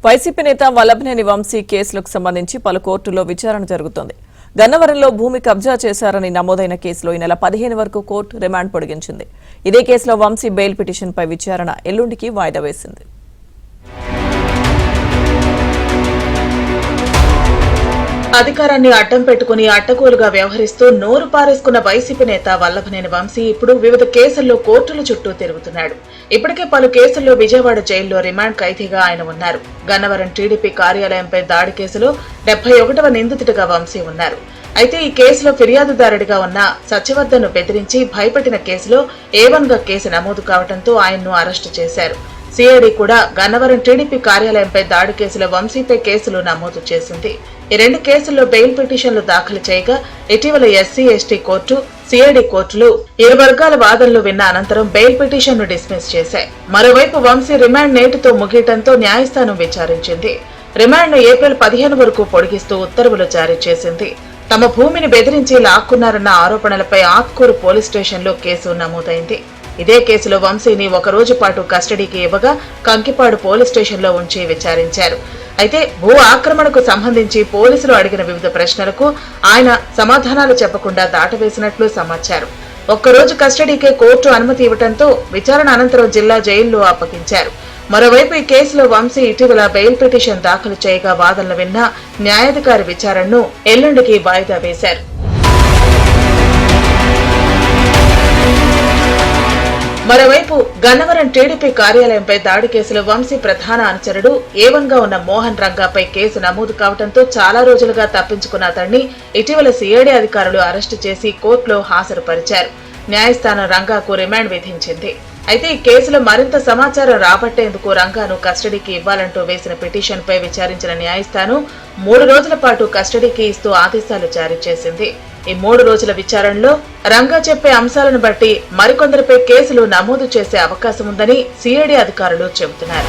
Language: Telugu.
వైసీపీ నేత వల్లభనేని వంశీ కేసులకు సంబంధించి పలు కోర్టుల్లో విచారణ జరుగుతోంది. గన్నవరంలో భూమి కబ్జా చేశారని నమోదైన కేసులో ఈ నెల 15 వరకు కోర్టు రిమాండ్ పొడిగించింది. ఇదే కేసులో వంశీ బెయిల్ పిటిషన్పై విచారణ ఎల్లుండికి వాయిదా వేసింది. అధికారాన్ని అడ్డం పెట్టుకుని అడ్డగోలుగా వ్యవహరిస్తూ నోరు పారేసుకున్న వైసీపీ నేత వల్లభనేని వంశీ ఇప్పుడు వివిధ కేసుల్లో కోర్టుల చుట్టూ తిరుగుతున్నాడు. ఇప్పటికే పలు కేసుల్లో విజయవాడ జైల్లో రిమాండ్ ఖైదీగా ఆయన ఉన్నారు. గన్నవరం టీడీపీ కార్యాలయంపై దాడి కేసులో 71వ నిందితుడిగా వంశీ ఉన్నారు. అయితే ఈ కేసులో ఫిర్యాదుదారుడిగా ఉన్న సత్యవర్ధన్ను బెదిరించి భయపెట్టిన కేసులో A1 గా కేసు నమోదు కావడంతో ఆయన్ను అరెస్టు చేశారు. సిఐడి కూడా గన్నవరం టీడీపీ కార్యాలయంపై దాడి కేసులో వంశీపై కేసులు నమోదు చేసింది. ఈ రెండు కేసుల్లో బెయిల్ పిటిషన్లు దాఖలు చేయగా ఇటీవల ఎస్సీ ఎస్టీ కోర్టు, సిఐడి కోర్టులు ఇరు వర్గాల వాదనలు విన్న అనంతరం బెయిల్ పిటిషన్ను డిస్మిస్ చేశాయి. మరోవైపు వంశీ రిమాండ్ నేటితో ముగియటంతో న్యాయస్థానం విచారించింది. రిమాండ్ను ఏప్రిల్ 15 వరకు పొడిగిస్తూ ఉత్తర్వులు జారీ చేసింది. తమ భూమిని బెదిరించి లాక్కున్నారన్న ఆరోపణలపై ఆత్కూరు పోలీస్ స్టేషన్లో కేసు నమోదైంది. ఇదే కేసులో వంశీని ఒక రోజు పాటు కస్టడీకి ఇవ్వగా కంకిపాడు పోలీస్ స్టేషన్లో ఉంచి విచారించారు. అయితే భూ ఆక్రమణకు సంబంధించి పోలీసులు అడిగిన వివిధ ప్రశ్నలకు ఆయన సమాధానాలు చెప్పకుండా దాటవేసినట్లు సమాచారం. ఒక్కరోజు కస్టడీకే కోర్టు అనుమతి ఇవ్వడంతో విచారణ అనంతరం జిల్లా జైల్లో అప్పగించారు. మరోవైపు ఈ కేసులో వంశీ ఇటీవల బెయిల్ పిటిషన్ దాఖలు చేయగా వాదనలు విన్న న్యాయాధికారి విచారణను ఎల్లుండికి వాయిదా వేశారు. మరోవైపు గన్నవరం టీడీపీ కార్యాలయంపై దాడి కేసులో వంశీ ప్రధాన అనుచరుడు A1 గా ఉన్న మోహన్ రంగాపై కేసు నమోదు కావడంతో చాలా రోజులుగా తప్పించుకున్న అతన్ని ఇటీవల సిఐడి అధికారులు అరెస్టు చేసి కోర్టులో హాజరుపరిచారు. న్యాయస్థానం రంగాకు రిమాండ్ విధించింది. అయితే ఈ కేసులో మరింత సమాచారం రాబట్టేందుకు రంగాను కస్టడీకి ఇవ్వాలంటూ వేసిన పిటిషన్పై విచారించిన న్యాయస్థానం 3 రోజుల పాటు కస్టడీకి ఇస్తూ ఆదేశాలు జారీ చేసింది. ఈ 3 రోజుల విచారణలో రంగా చెప్పే అంశాలను బట్టి మరికొందరిపై కేసులు నమోదు చేసే అవకాశం ఉందని సిఐడి అధికారులు చెబుతున్నారు.